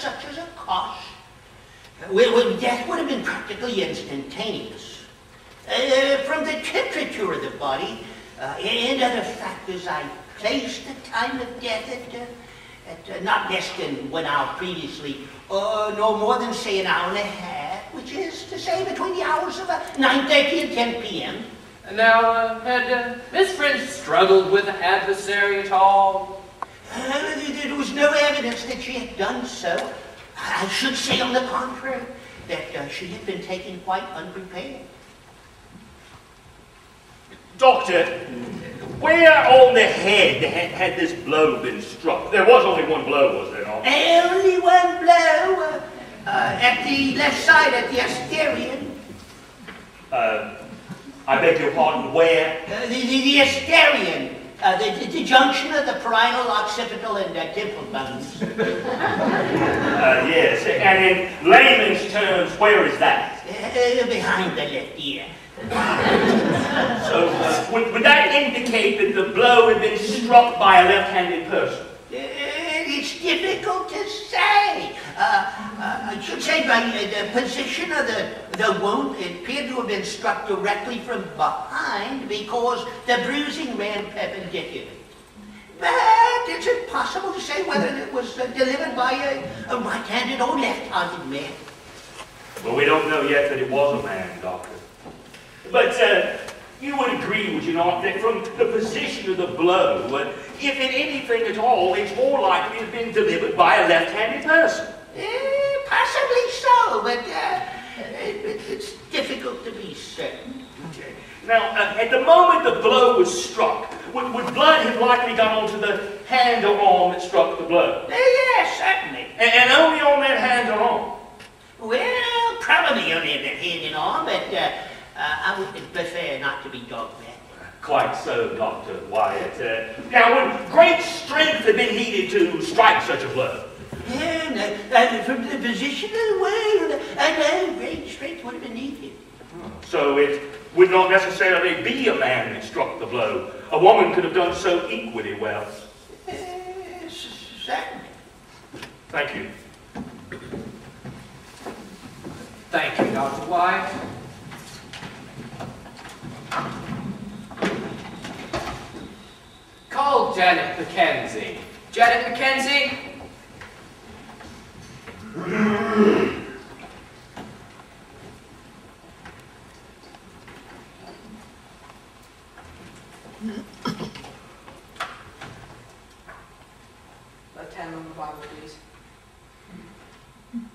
such as a cost. Well, death would have been practically instantaneous. From the temperature of the body and other factors, I placed the time of death at not less than 1 hour previously, no more than, say, an hour and a half, which is to say between the hours of 9:30 and 10 p.m. Now, had Miss French struggled with the adversary at all? There was no evidence that she had done so. I should say, on the contrary, that she had been taken quite unprepared. Doctor, where on the head had this blow been struck? There was only one blow, was there not? Only one blow at the left side, at the asterion. I beg your pardon, where? The asterion, the junction of the parietal, occipital, and temple bones. Yes, and in layman's terms, where is that? Behind the left ear. So, would that indicate that the blow had been struck by a left-handed person? It's difficult to say. I should say by the position of the wound, it appeared to have been struck directly from behind because the bruising ran perpendicular. But it's impossible to say whether it was delivered by a right-handed or left-handed man. Well, we don't know yet that it was a man, Doctor. But you would agree, would you not, that from the position of the blow, if in anything at all, it's more likely to have been delivered by a left-handed person? Possibly so, but it's difficult to be certain. Okay. Now, at the moment the blow was struck, would blood have likely gone onto the hand or arm that struck the blow? Yes, certainly. And only on that hand or arm? Well, probably only on the hand and arm, but I would prefer not to be dogmatic. Quite so, Dr. Wyatt. Now, would great strength have been needed to strike such a blow? Yeah, from the position of the wound, no great strength would have been needed. So it would not necessarily be a man that struck the blow. A woman could have done so equally well. Certainly. Thank you. Thank you, Dr. Wyatt. Call Janet Mackenzie. Janet Mackenzie? Left hand on the Bible, please.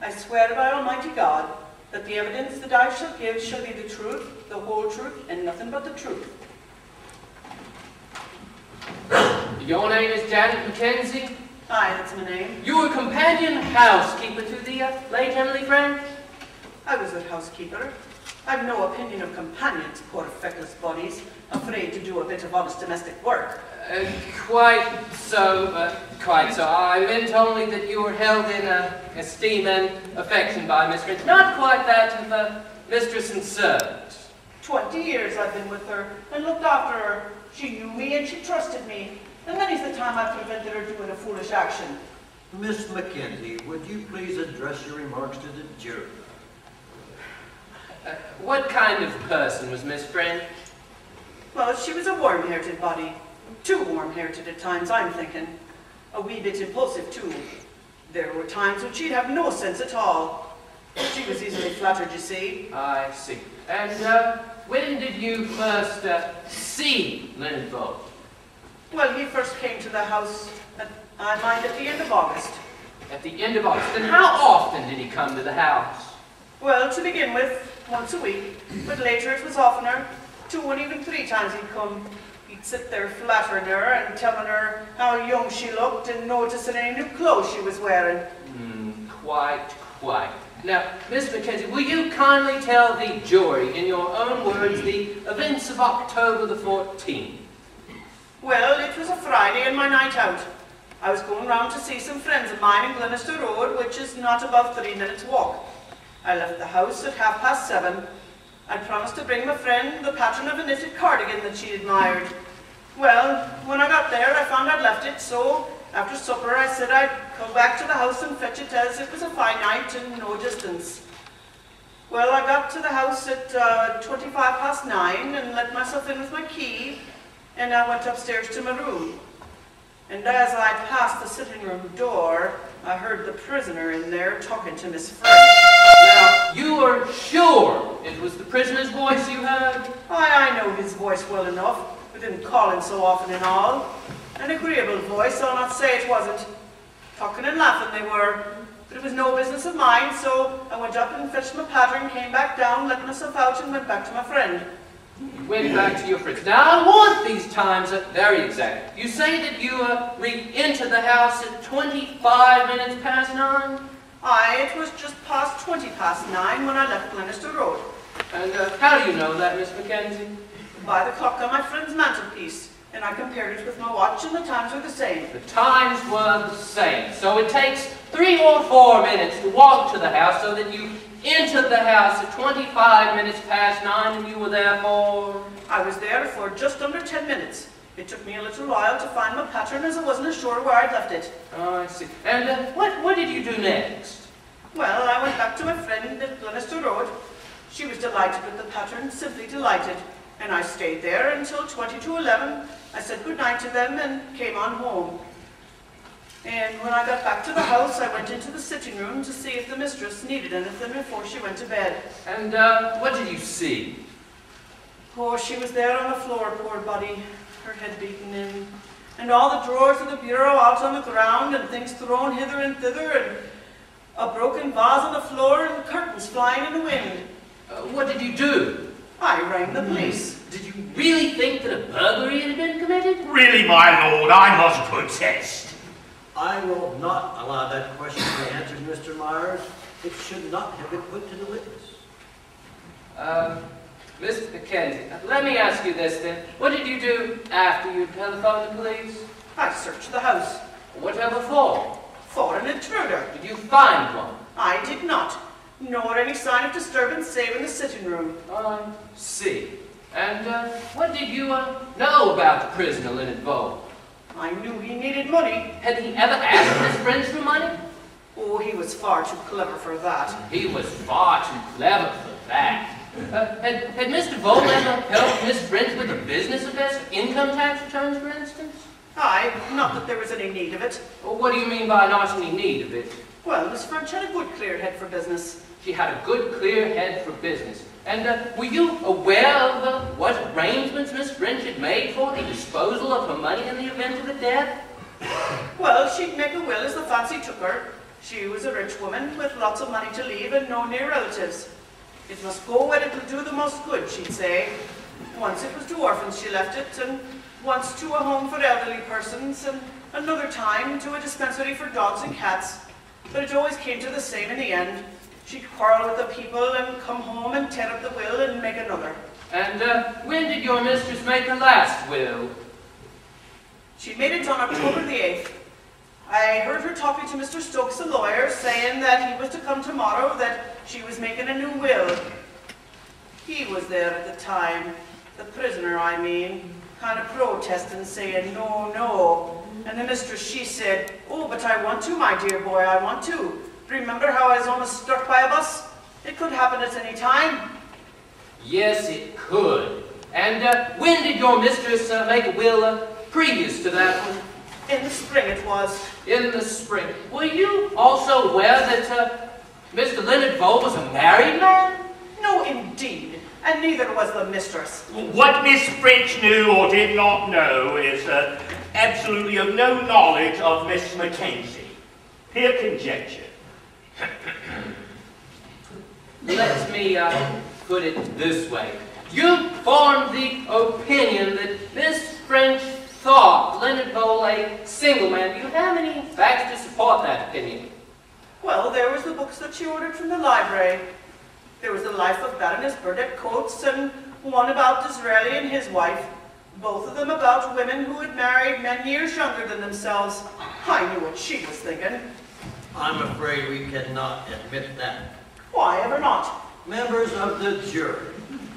I swear by Almighty God that the evidence that I shall give shall be the truth, the whole truth, and nothing but the truth. Your name is Janet Mackenzie? Aye, that's my name. You were companion housekeeper to the late Emily French? I was a housekeeper. I've no opinion of companions, poor feckless bodies, afraid to do a bit of honest domestic work. Quite so. I meant only that you were held in esteem and affection by Miss French, not quite that of a mistress and servant. 20 years I've been with her and looked after her. She knew me and she trusted me. And many's the time I've prevented her doing a foolish action. Miss Mackenzie, would you please address your remarks to the jury? What kind of person was Miss French? Well, she was a warm-hearted body. Too warm-hearted at times, I'm thinking. A wee bit impulsive, too. There were times when she'd have no sense at all. She was easily flattered, you see. I see. And when did you first see Leonard Bolt? Well, he first came to the house, I mind, at the end of August. At the end of August. And how often did he come to the house? Well, to begin with, once a week. But later it was oftener. 2 and even 3 times he'd come. He'd sit there flattering her and telling her how young she looked and noticing any new clothes she was wearing. Quite. Now, Miss Mackenzie, will you kindly tell the jury, in your own words, the events of October the 14th? Well, it was a Friday and my night out. I was going round to see some friends of mine in Glenister Road, which is not above 3 minutes' walk. I left the house at 7:30. I promised to bring my friend the pattern of a knitted cardigan that she admired. Well, when I got there, I found I'd left it, so After supper, I said I'd come back to the house and fetch it, as it was a fine night and no distance. Well, I got to the house at 9:25 and let myself in with my key, and I went upstairs to my room. And as I passed the sitting room door, I heard the prisoner in there talking to Miss French. Now, you are sure it was the prisoner's voice you heard? I know his voice well enough. We didn't call him so often and all. An agreeable voice, I'll not say it wasn't. Talking and laughing they were. But it was no business of mine, so I went up and fetched my pattern, came back down, let myself out, and went back to my friend. You went back to your friends. Now, I want these times very exact. You say that you re-entered the house at 9:25. Aye, it was just past 9:20 when I left Glenister Road. And how do you know that, Miss Mackenzie? By the clock on my friend's mantelpiece, and I compared it with my watch, and the times were the same. The times were the same. So it takes 3 or 4 minutes to walk to the house, so that you entered the house at 9:25, and you were there for... I was there for just under 10 minutes. It took me a little while to find my pattern, as I wasn't sure where I'd left it. Oh, I see. And what did you do next? Well, I went back to my friend at Glenister Road. She was delighted with the pattern, simply delighted. And I stayed there until 11:20. I said good night to them and came on home. And when I got back to the house, I went into the sitting room to see if the mistress needed anything before she went to bed. And what did you see? Oh, she was there on the floor, poor body, her head beaten in, and all the drawers of the bureau out on the ground, and things thrown hither and thither, and a broken vase on the floor, and curtains flying in the wind. What did you do? I rang the police. Did you really think that a burglary had been committed? Really, my lord, I must protest. I will not allow that question to be answered, Mr. Myers. It should not have been put to the witness. Miss Mackenzie, let me ask you this then. What did you do after you telephoned the police? I searched the house. Whatever for? For an intruder. Did you find one? I did not, nor any sign of disturbance save in the sitting room. I see. And what did you know about the prisoner, Leonard Vole? I knew he needed money. Had he ever asked his friends for money? Oh, he was far too clever for that. He was far too clever for that. Had Mr. Vole ever helped Miss French with a business affairs, income tax returns, for instance? Aye, not that there was any need of it. Well, what do you mean by not any need of it? Well, Miss French had a good clear head for business. She had a good, clear head for business. And were you aware of what arrangements Miss French had made for the disposal of her money in the event of a death? Well, she'd make a will as the fancy took her. She was a rich woman with lots of money to leave and no near relatives. It must go where it'll do the most good, she'd say. Once it was to orphans she left it, and once to a home for elderly persons, and another time to a dispensary for dogs and cats. But it always came to the same in the end. She'd quarrel with the people and come home and tear up the will and make another. And when did your mistress make her last will? She made it on October the 8th. I heard her talking to Mr. Stokes, the lawyer, saying that he was to come tomorrow, that she was making a new will. He was there at the time, the prisoner, I mean, kind of protesting, saying, no, no. And the mistress, she said, oh, but I want to, my dear boy, I want to. Remember how I was almost struck by a bus? It could happen at any time. Yes, it could. And when did your mistress make a will previous to that one? In the spring it was. In the spring. Were you also aware that Mr. Leonard Vole was a married man? No, indeed. And neither was the mistress. What Miss French knew or did not know is absolutely of no knowledge of Miss Mackenzie. Pure conjecture. Let me put it this way. You formed the opinion that Miss French thought Leonard Vole a single man. Do you have any facts to support that opinion? Well, there was the books that she ordered from the library. There was the life of Baroness Burdett Coates, and one about Disraeli and his wife. Both of them about women who had married men years younger than themselves. I knew what she was thinking. I'm afraid we cannot admit that. Why ever not? Members of the jury,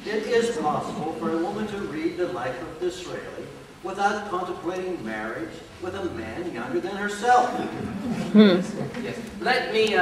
it is possible for a woman to read the life of Disraeli without contemplating marriage with a man younger than herself. Yes. Let me